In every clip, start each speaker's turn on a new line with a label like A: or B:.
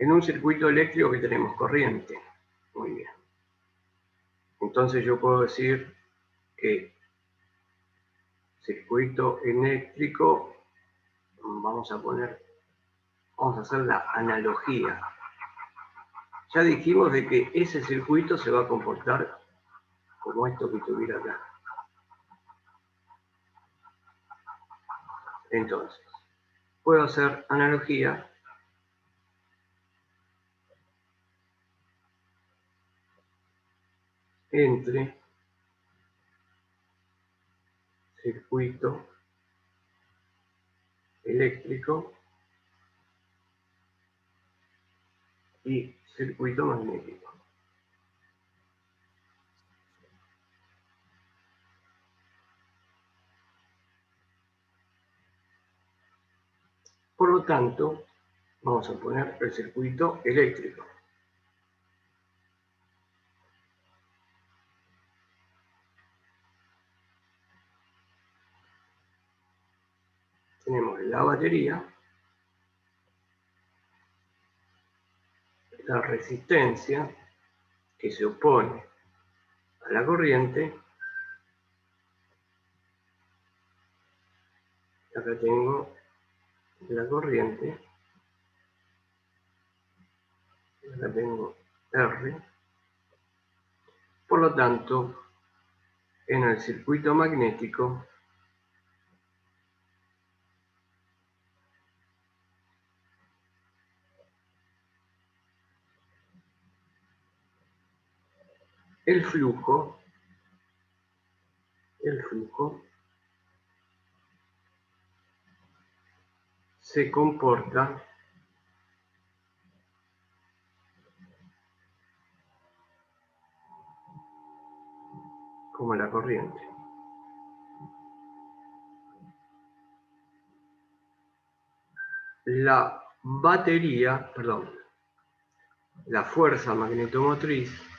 A: En un circuito eléctrico que tenemos corriente. Muy bien. Entonces yo puedo decir que circuito eléctrico, vamos a hacer la analogía. Ya dijimos de que ese circuito se va a comportar como esto que tuviera acá. Entonces, puedo hacer analogía entre circuito eléctrico y circuito magnético. Por lo tanto, vamos a poner el circuito eléctrico. Tenemos la batería, la resistencia que se opone a la corriente. Acá tengo la corriente. Acá tengo R. Por lo tanto, en el circuito magnético el flujo se comporta como la corriente. La batería, la fuerza magnetomotriz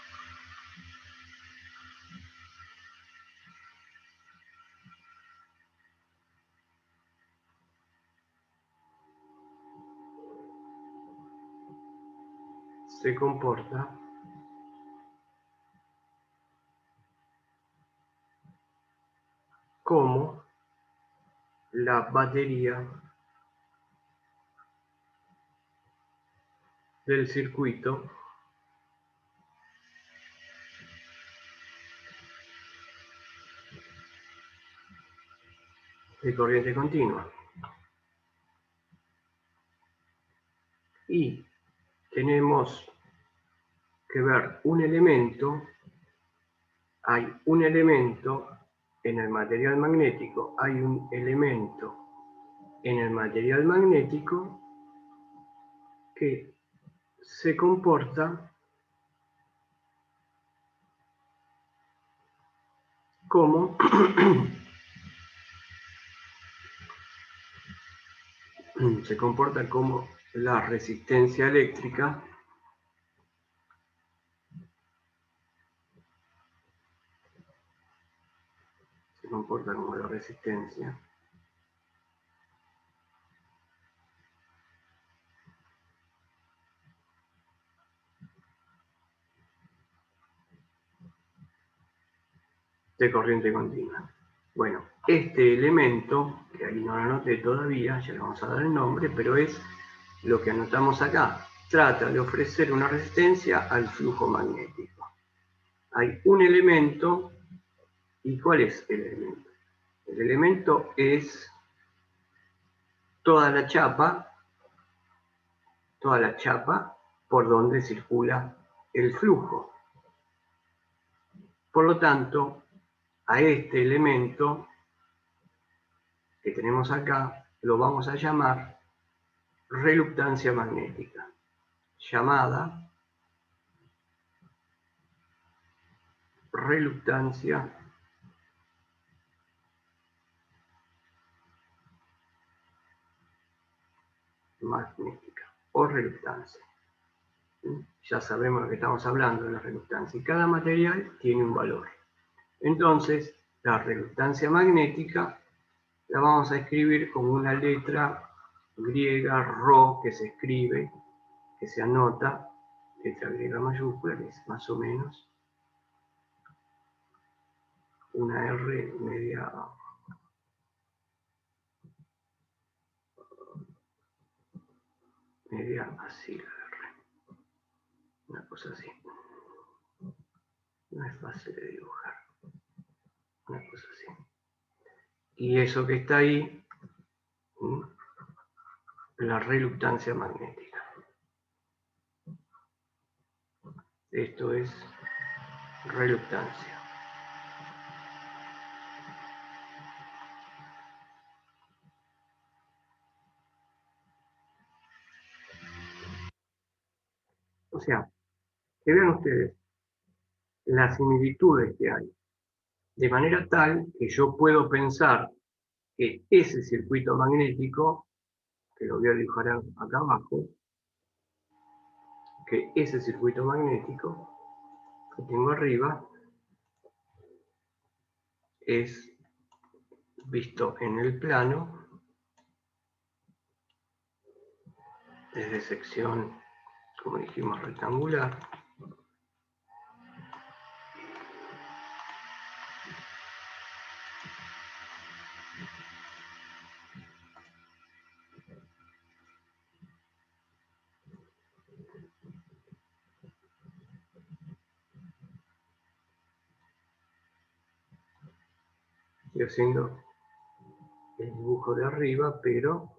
A: se comporta como la batería del circuito de corriente continua. Y tenemos que ver un elemento, hay un elemento en el material magnético, hay un elemento en el material magnético que se comporta como la resistencia eléctrica de corriente continua. Bueno, este elemento, que ahí no lo anoté todavía, ya le vamos a dar el nombre, pero es lo que anotamos acá. Trata de ofrecer una resistencia al flujo magnético. Hay un elemento, ¿y cuál es el elemento? El elemento es toda la chapa por donde circula el flujo. Por lo tanto, a este elemento que tenemos acá lo vamos a llamar reluctancia magnética, llamada reluctancia magnética o reluctancia. Ya sabemos de que estamos hablando de la reluctancia y cada material tiene un valor. Entonces, la reluctancia magnética la vamos a escribir con una letra griega, Rho, que se escribe que se anota, letra griega mayúscula, que es más o menos una R media así la R, una cosa así. No es fácil de dibujar, una cosa así. Y eso que está ahí, la reluctancia magnética. Esto es reluctancia. O sea, que vean ustedes las similitudes que hay, de manera tal que yo puedo pensar que ese circuito magnético, que lo voy a dibujar acá abajo, que ese circuito magnético que tengo arriba es visto en el plano desde sección, como dijimos, rectangular. Estoy haciendo el dibujo de arriba, pero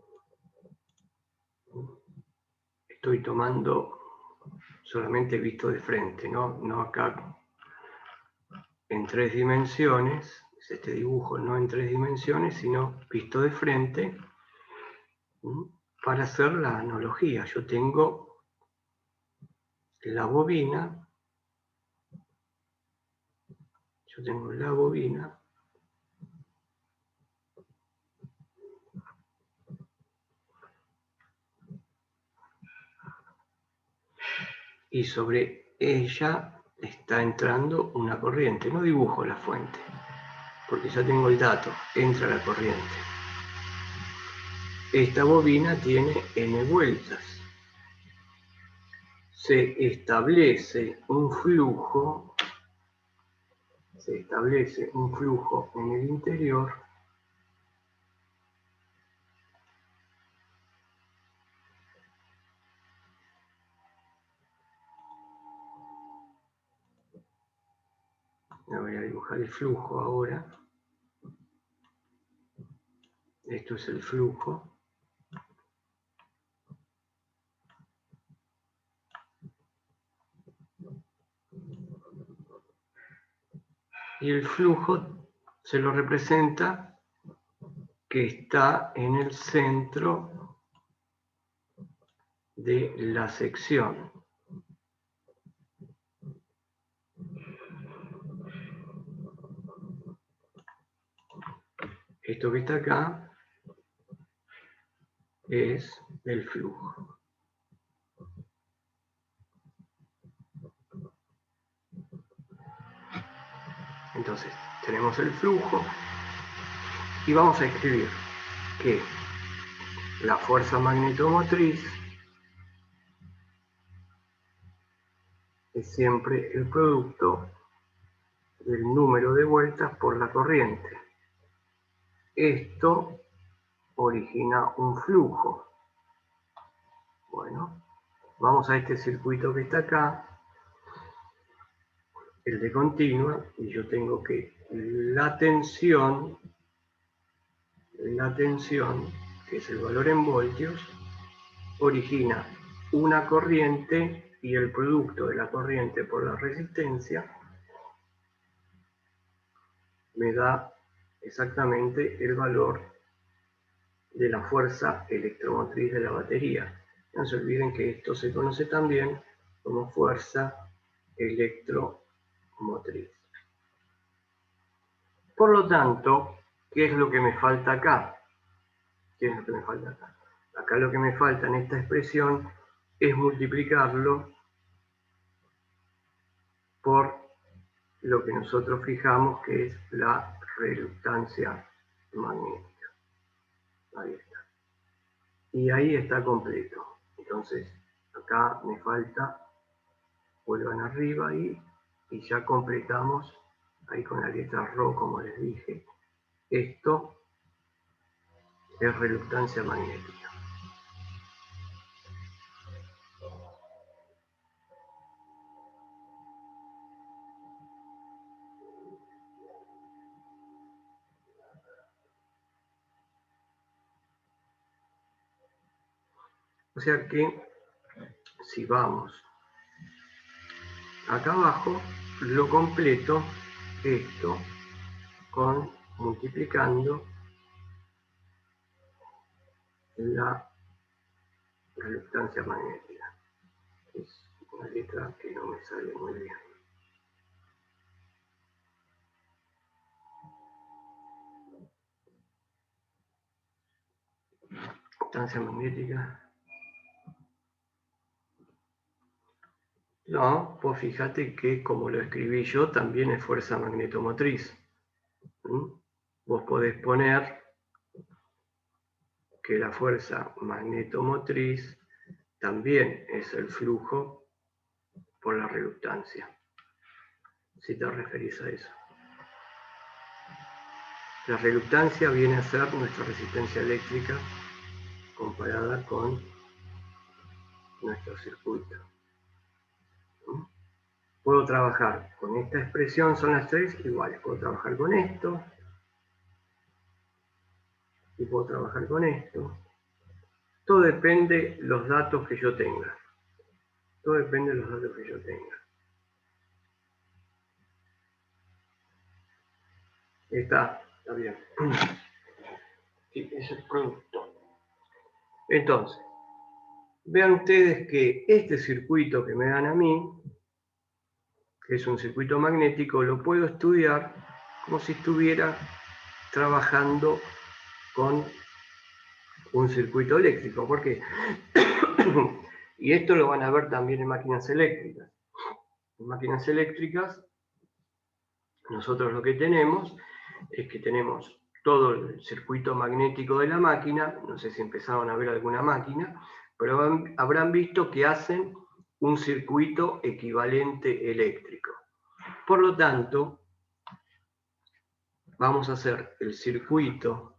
A: estoy tomando solamente visto de frente, no acá en 3 dimensiones, es este dibujo no en 3 dimensiones, sino visto de frente, para hacer la analogía. Yo tengo la bobina, y sobre ella está entrando una corriente. No dibujo la fuente, porque ya tengo el dato, entra la corriente. Esta bobina tiene n vueltas. Se establece un flujo en el interior voy a dibujar el flujo ahora. Esto es el flujo. Y el flujo se lo representa que está en el centro de la sección. Esto que está acá es el flujo. Entonces, tenemos el flujo y vamos a escribir que la fuerza magnetomotriz es siempre el producto del número de vueltas por la corriente. Esto origina un flujo. Bueno, vamos a este circuito que está acá, el de continua, y yo tengo que la tensión, que es el valor en voltios, origina una corriente y el producto de la corriente por la resistencia me da exactamente el valor de la fuerza electromotriz de la batería. No se olviden que esto se conoce también como fuerza electromotriz. Por lo tanto, ¿qué es lo que me falta acá? Acá lo que me falta en esta expresión es multiplicarlo por lo que nosotros fijamos que es la reluctancia magnética. Ahí está. Y ahí está completo. Entonces, acá me falta, vuelvan arriba y ya completamos ahí con la letra Rho, como les dije. Esto es reluctancia magnética. O sea que si vamos acá abajo, lo completo esto con multiplicando la reluctancia magnética. Es una letra que no me sale muy bien. Reluctancia magnética. No, pues fíjate que como lo escribí yo, también es fuerza magnetomotriz. Vos podés poner que la fuerza magnetomotriz también es el flujo por la reluctancia, si te referís a eso. La reluctancia viene a ser nuestra resistencia eléctrica comparada con nuestro circuito. Puedo trabajar con esta expresión, son las tres iguales. Puedo trabajar con esto y puedo trabajar con esto. Todo depende de los datos que yo tenga. Todo depende de los datos que yo tenga. Está bien. Sí, es el producto. Entonces, vean ustedes que este circuito que me dan a mí, que es un circuito magnético, lo puedo estudiar como si estuviera trabajando con un circuito eléctrico. ¿Por qué? Y esto lo van a ver también en máquinas eléctricas. En máquinas eléctricas, nosotros lo que tenemos es que tenemos todo el circuito magnético de la máquina. No sé si empezaron a ver alguna máquina, pero habrán visto que hacen un circuito equivalente eléctrico. Por lo tanto, vamos a hacer el circuito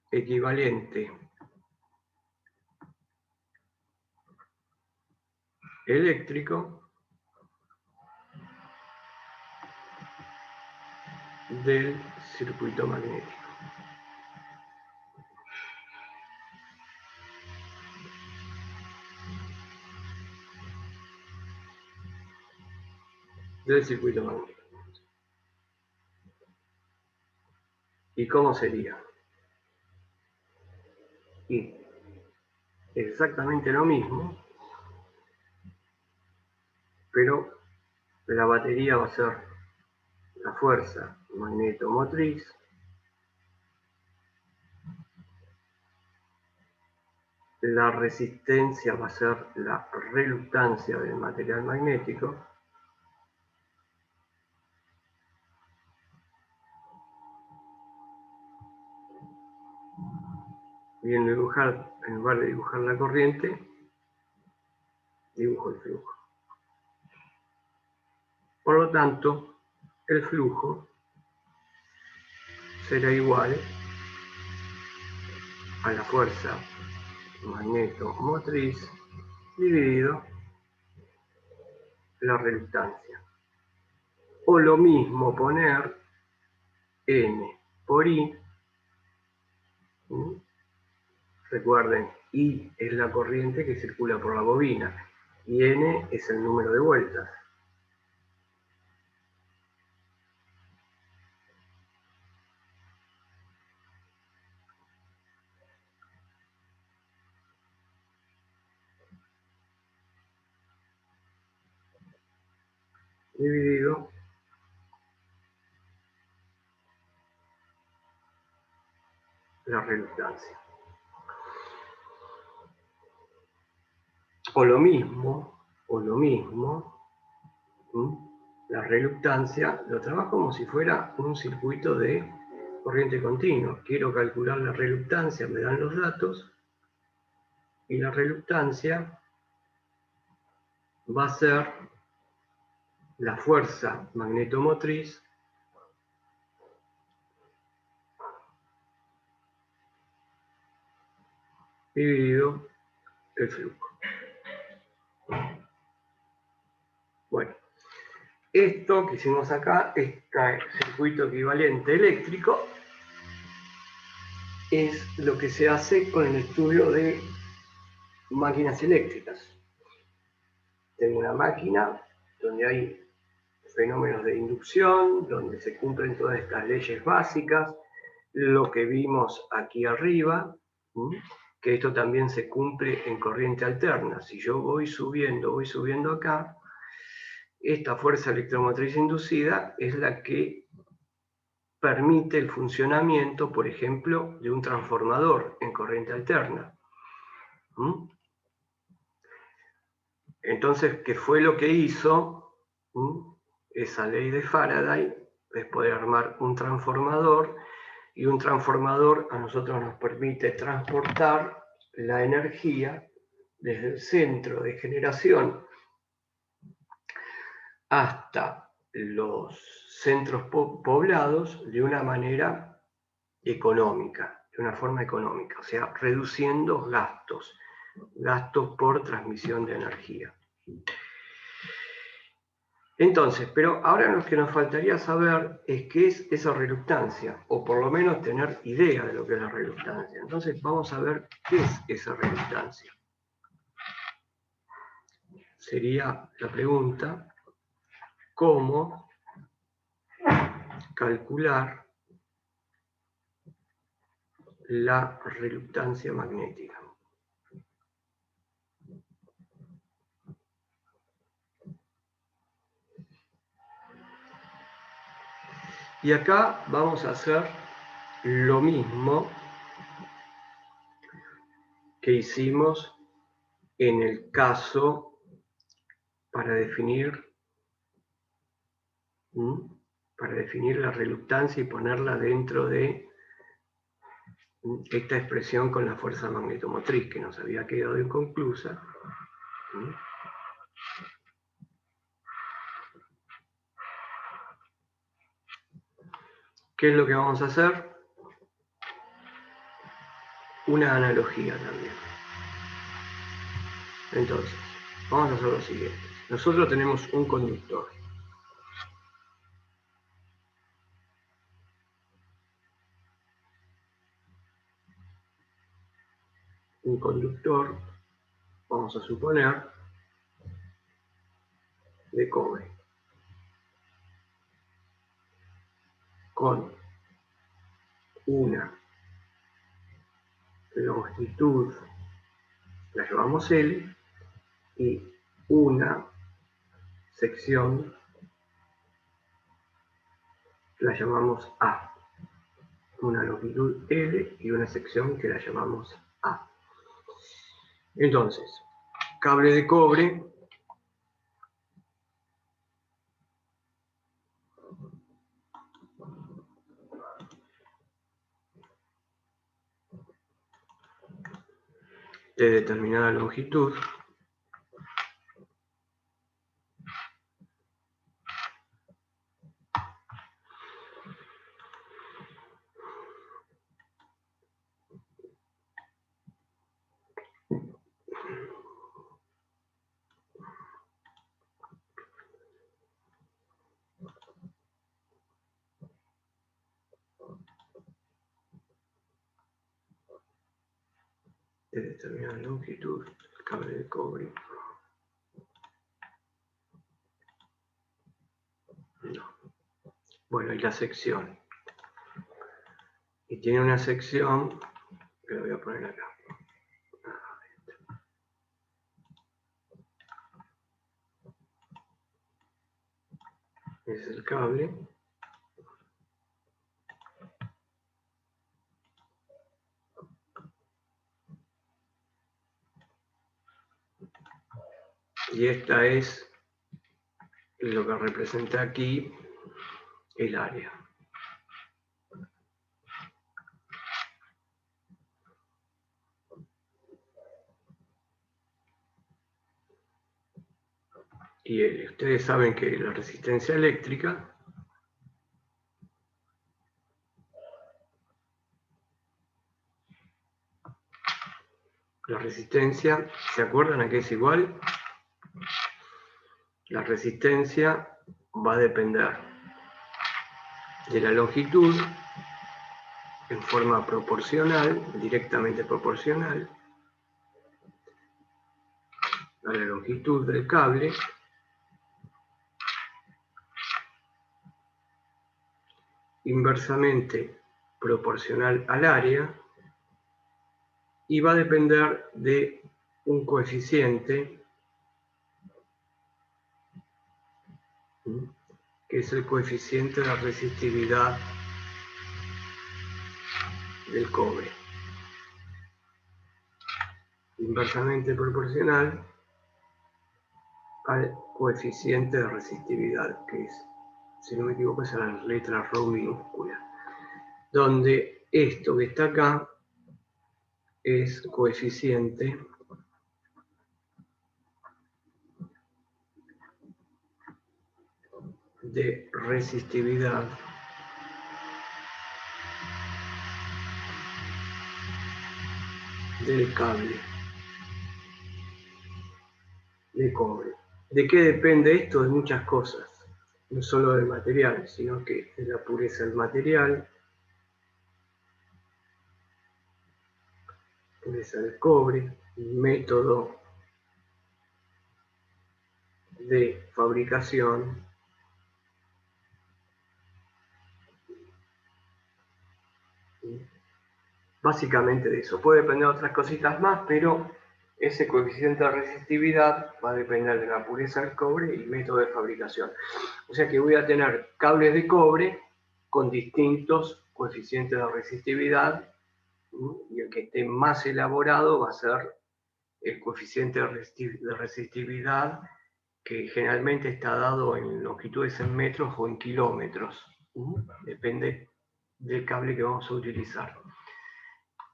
A: equivalente eléctrico del circuito magnético. Del circuito magnético. ¿Y cómo sería? Y exactamente lo mismo, pero la batería va a ser la fuerza magnetomotriz la resistencia va a ser la reluctancia del material magnético y en lugar de dibujar la corriente, dibujo el flujo. Por lo tanto, el flujo será igual a la fuerza magnetomotriz dividido la reluctancia. O lo mismo poner N por I. Recuerden, I es la corriente que circula por la bobina y N es el número de vueltas. Dividido la reluctancia. O lo mismo, la reluctancia lo trabajo como si fuera un circuito de corriente continua. Quiero calcular la reluctancia, me dan los datos, y la reluctancia va a ser la fuerza magnetomotriz dividido el flujo. Bueno, esto que hicimos acá, este circuito equivalente eléctrico, es lo que se hace con el estudio de máquinas eléctricas. Tengo una máquina donde hay fenómenos de inducción, donde se cumplen todas estas leyes básicas, lo que vimos aquí arriba, que esto también se cumple en corriente alterna. Si yo voy subiendo acá, esta fuerza electromotriz inducida es la que permite el funcionamiento, por ejemplo, de un transformador en corriente alterna. Entonces, ¿qué fue lo que hizo esa ley de Faraday? Es poder armar un transformador, y un transformador a nosotros nos permite transportar la energía desde el centro de generación hasta los centros poblados de una manera económica, de una forma económica, o sea, reduciendo gastos por transmisión de energía. Entonces, pero ahora lo que nos faltaría saber es qué es esa reluctancia, o por lo menos tener idea de lo que es la reluctancia. Entonces vamos a ver qué es esa reluctancia. Sería la pregunta, ¿cómo calcular la reluctancia magnética? Y acá vamos a hacer lo mismo que hicimos en el caso para definir la reluctancia y ponerla dentro de esta expresión con la fuerza magnetomotriz que nos había quedado inconclusa. ¿Qué es lo que vamos a hacer? Una analogía también. Entonces, vamos a hacer lo siguiente. Nosotros tenemos un conductor. Un conductor, vamos a suponer, de cobre, con una longitud, la llamamos L, y una sección, la llamamos A. Una longitud L y una sección que la llamamos A. Entonces, cable de cobre de determinada longitud cable de cobre. No. Bueno, y la sección. Y tiene una sección que la voy a poner acá. Es el cable. Y esta es lo que representa aquí el área. y L. Ustedes saben que la resistencia eléctrica ¿se acuerdan a qué es igual? La resistencia va a depender de la longitud en forma proporcional, directamente proporcional, a la longitud del cable, inversamente proporcional al área, y va a depender de un coeficiente, que es el coeficiente de la resistividad del cobre. Inversamente proporcional al coeficiente de resistividad, que es, si no me equivoco, es la letra ρ minúscula, donde esto que está acá es coeficiente de resistividad del cable de cobre. ¿De qué depende esto? De muchas cosas, no solo del material, sino que de la pureza del material, pureza del cobre, método de fabricación, básicamente de eso. Puede depender de otras cositas más, pero ese coeficiente de resistividad va a depender de la pureza del cobre y método de fabricación. O sea que voy a tener cables de cobre con distintos coeficientes de resistividad, y el que esté más elaborado va a ser el coeficiente de resistividad, que generalmente está dado en longitudes en metros o en kilómetros. Depende del cable que vamos a utilizar.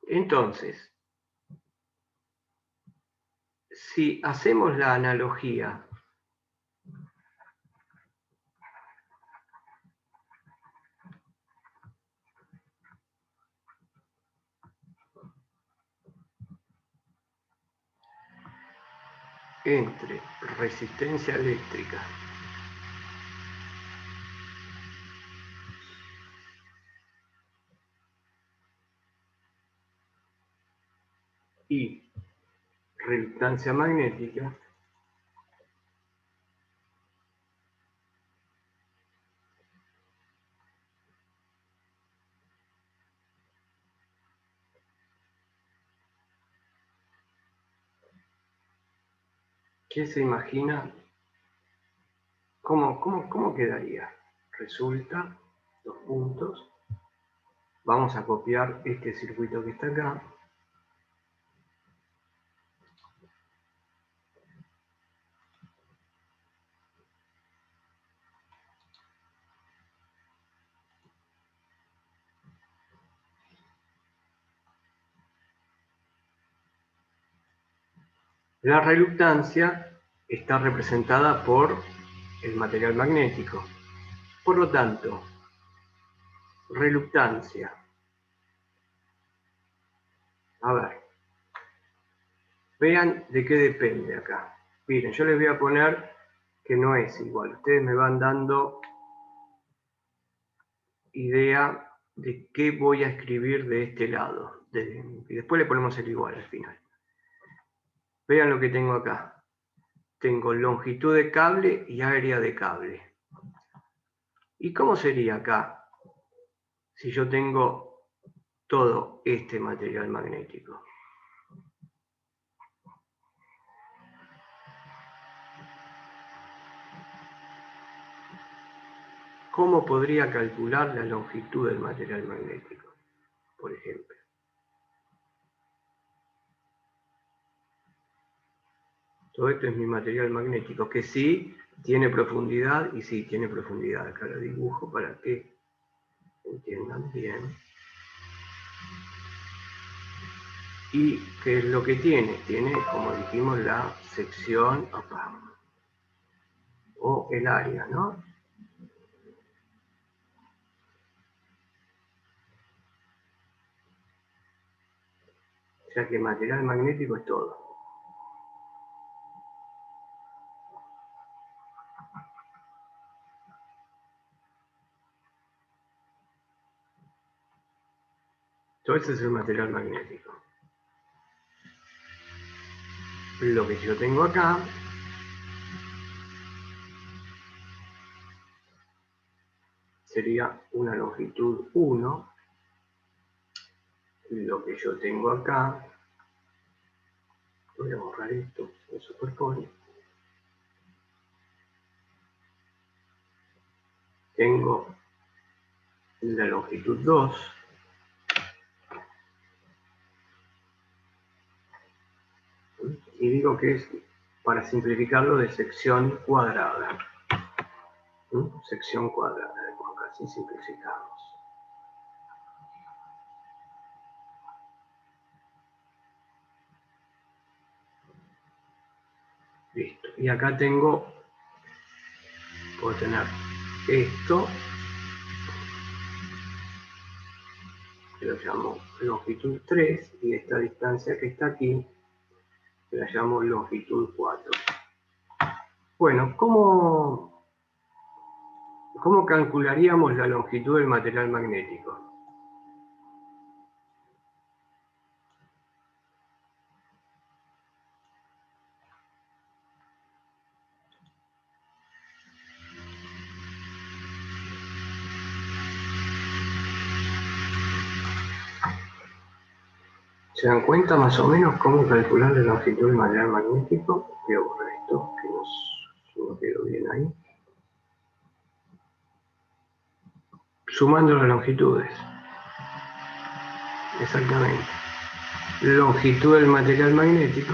A: Entonces, si hacemos la analogía entre resistencia eléctrica y reluctancia magnética, ¿qué se imagina? ¿Cómo quedaría? Resulta, dos puntos, vamos a copiar este circuito que está acá, la reluctancia está representada por el material magnético. Por lo tanto, reluctancia. A ver, vean de qué depende acá. Miren, yo les voy a poner que no es igual. Ustedes me van dando idea de qué voy a escribir de este lado. Y después le ponemos el igual al final. Vean lo que tengo acá. Tengo longitud de cable y área de cable. ¿Y cómo sería acá si yo tengo todo este material magnético? ¿Cómo podría calcular la longitud del material magnético, por ejemplo? Todo esto es mi material magnético, que sí tiene profundidad, y sí tiene profundidad. Acá lo dibujo para que entiendan bien. ¿Y qué es lo que tiene? Tiene, como dijimos, la sección... Opa. o el área, ¿no? O sea que el material magnético es todo. Todo eso es el material magnético. Lo que yo tengo acá sería una longitud 1. Lo que yo tengo acá, voy a borrar esto, se superpone. Tengo la longitud 2. Y digo que es, para simplificarlo, de sección cuadrada. Sección cuadrada, así simplificamos. Listo. Y acá tengo, puedo tener esto, que lo llamo longitud 3, y esta distancia que está aquí, que la llamo longitud 4. Bueno, ¿cómo calcularíamos la longitud del material magnético? ¿Se dan cuenta más o menos cómo calcular la longitud del material magnético? Voy a borrar esto, que no quedó bien ahí. Sumando las longitudes. Exactamente. Longitud del material magnético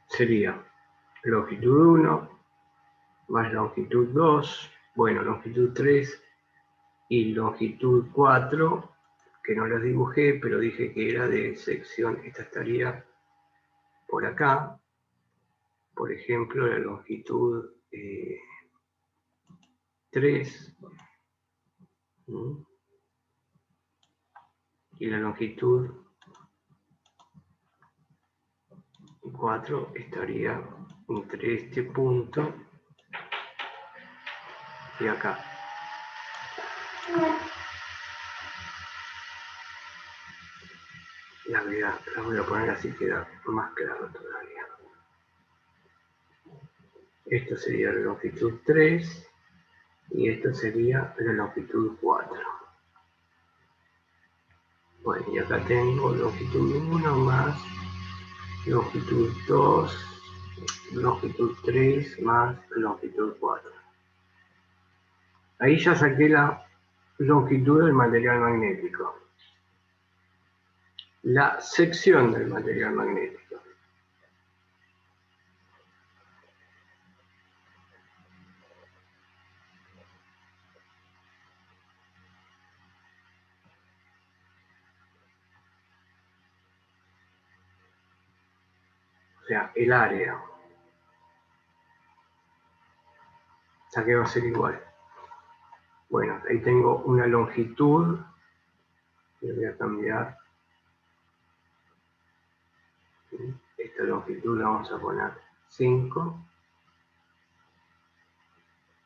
A: sería longitud 1 más longitud 2, bueno, longitud 3 y longitud 4, que no las dibujé, pero dije que era de sección, esta estaría por acá, por ejemplo, la longitud 3 y la longitud 4 estaría entre este punto y acá. La voy a poner así, queda más claro todavía. Esto sería la longitud 3 y esto sería la longitud 4. Bueno, y acá tengo longitud 1 más longitud 2, longitud 3 más longitud 4. Ahí ya saqué la longitud del material magnético. La sección del material magnético. O sea, el área. O sea que va a ser igual. Bueno, ahí tengo una longitud. Le voy a cambiar. Esta longitud la vamos a poner 5.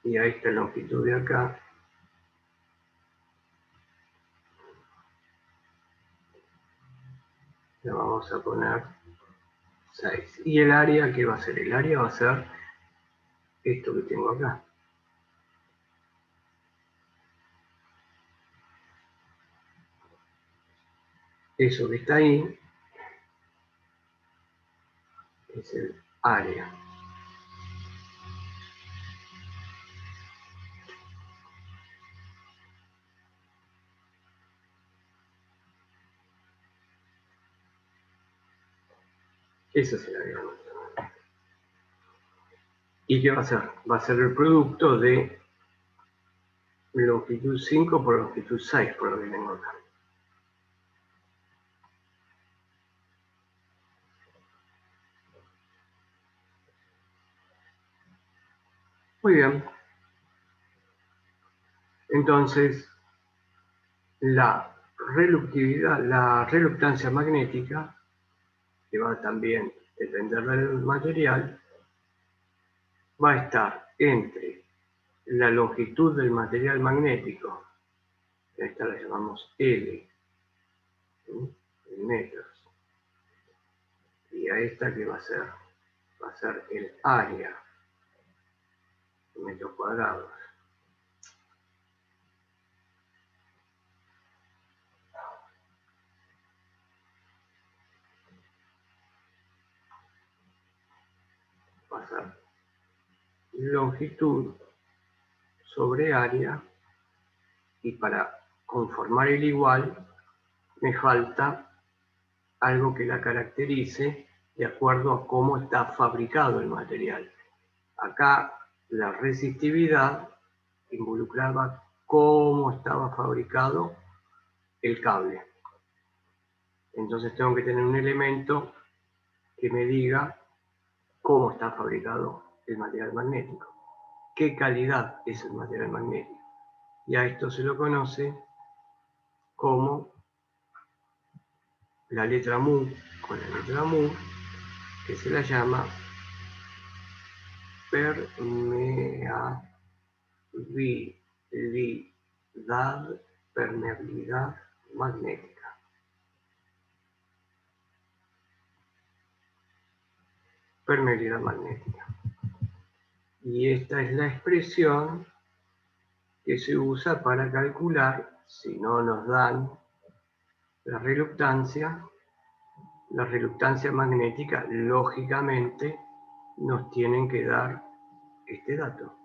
A: Y a esta longitud de acá la vamos a poner 6. ¿Y el área qué va a ser? El área va a ser esto que tengo acá. Eso que está ahí es el área. Ese será el diámetro. ¿Y qué va a ser? Va a ser el producto de longitud 5 por longitud 6, por lo que tengo acá. Muy bien. Entonces, la reluctancia magnética, que va a también depender del material, va a estar entre la longitud del material magnético, que a esta la llamamos L, ¿sí?, en metros, y a esta que va a ser el área en metros cuadrados. Va a ser longitud sobre área, y para conformar el igual me falta algo que la caracterice de acuerdo a cómo está fabricado el material. Acá la resistividad involucraba cómo estaba fabricado el cable. Entonces tengo que tener un elemento que me diga cómo está fabricado el material magnético, qué calidad es el material magnético. Y a esto se lo conoce como la letra mu, con la letra mu, que se la llama permeabilidad magnética. Permeabilidad magnética. Y esta es la expresión que se usa para calcular, si no nos dan la reluctancia magnética, lógicamente nos tienen que dar este dato.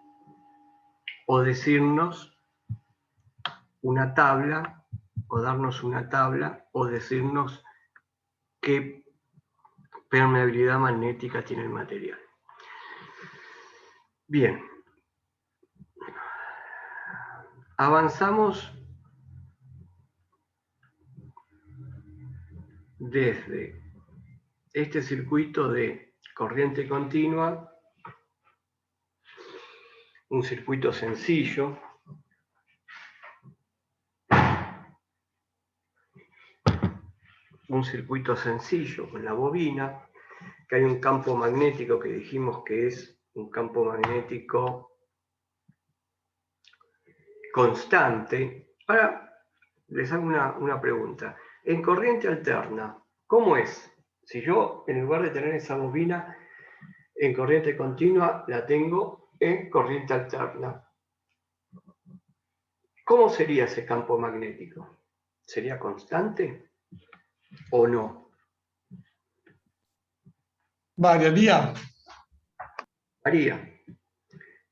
A: O decirnos una tabla, o darnos una tabla, o decirnos qué permeabilidad magnética tiene el material. Bien. Avanzamos desde este circuito de corriente continua, un circuito sencillo, con la bobina, que hay un campo magnético que dijimos que es un campo magnético constante. Ahora les hago una pregunta. En corriente alterna, ¿cómo es? Si yo, en lugar de tener esa bobina en corriente continua, la tengo en corriente alterna, ¿cómo sería ese campo magnético? ¿Sería constante o no?
B: Variaría.
A: Varía.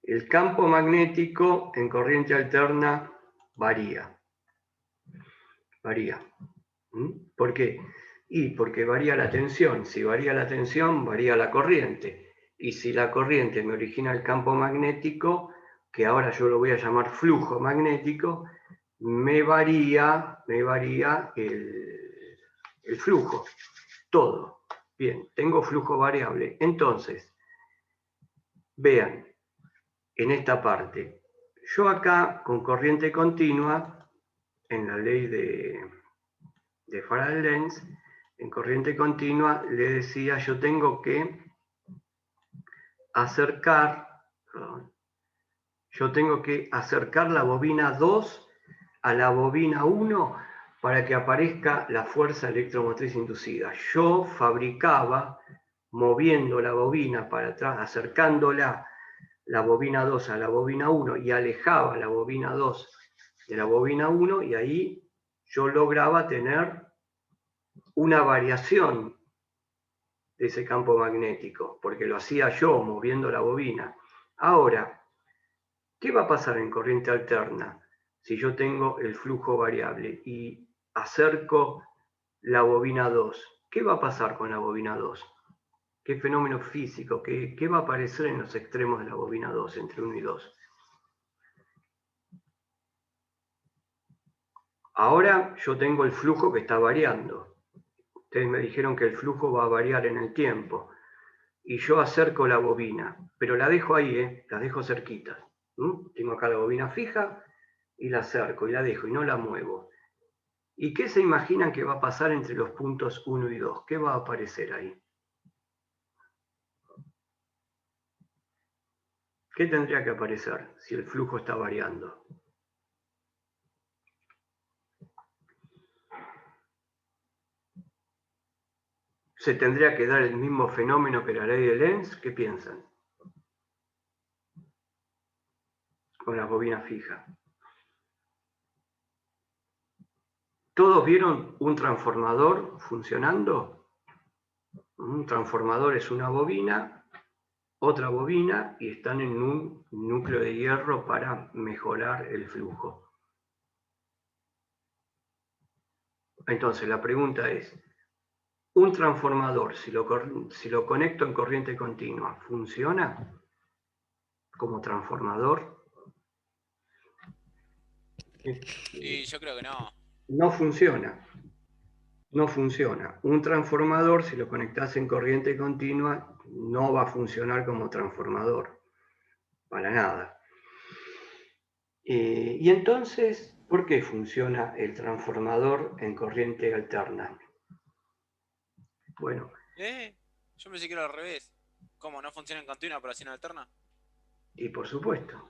A: El campo magnético en corriente alterna varía. ¿Por qué? Y porque varía la tensión. Si varía la tensión, varía la corriente. Y si la corriente me origina el campo magnético, que ahora yo lo voy a llamar flujo magnético, me varía el flujo. Todo. Bien, tengo flujo variable. Entonces, vean, en esta parte, yo acá con corriente continua, en la ley de Faraday-Lenz, en corriente continua le decía yo tengo que acercar la bobina 2 a la bobina 1 para que aparezca la fuerza electromotriz inducida. Yo fabricaba, moviendo la bobina para atrás, acercándola la bobina 2 a la bobina 1 y alejaba la bobina 2 de la bobina 1, y ahí yo lograba tener una variación de ese campo magnético, porque lo hacía yo moviendo la bobina. Ahora, ¿qué va a pasar en corriente alterna si yo tengo el flujo variable y acerco la bobina 2? ¿Qué va a pasar con la bobina 2? ¿Qué fenómeno físico? ¿Qué va a aparecer en los extremos de la bobina 2, entre 1 y 2? Ahora yo tengo el flujo que está variando. Ustedes me dijeron que el flujo va a variar en el tiempo. Y yo acerco la bobina, pero la dejo ahí, la dejo cerquita. Tengo acá la bobina fija y la acerco y la dejo y no la muevo. ¿Y qué se imaginan que va a pasar entre los puntos 1 y 2? ¿Qué va a aparecer ahí? ¿Qué tendría que aparecer si el flujo está variando? ¿Se tendría que dar el mismo fenómeno que la ley de Lenz? ¿Qué piensan? Con las bobinas fijas. ¿Todos vieron un transformador funcionando? Un transformador es una bobina, otra bobina, y están en un núcleo de hierro para mejorar el flujo. Entonces la pregunta es, ¿un transformador, si lo conecto en corriente continua, funciona como transformador?
B: Y yo creo que no.
A: No funciona. No funciona. Un transformador, si lo conectas en corriente continua, no va a funcionar como transformador, para nada. Y entonces, ¿por qué funciona el transformador en corriente alterna? Bueno,
B: Yo pensé que era al revés. ¿Cómo? ¿No funciona en continua pero así en alterna?
A: y por supuesto,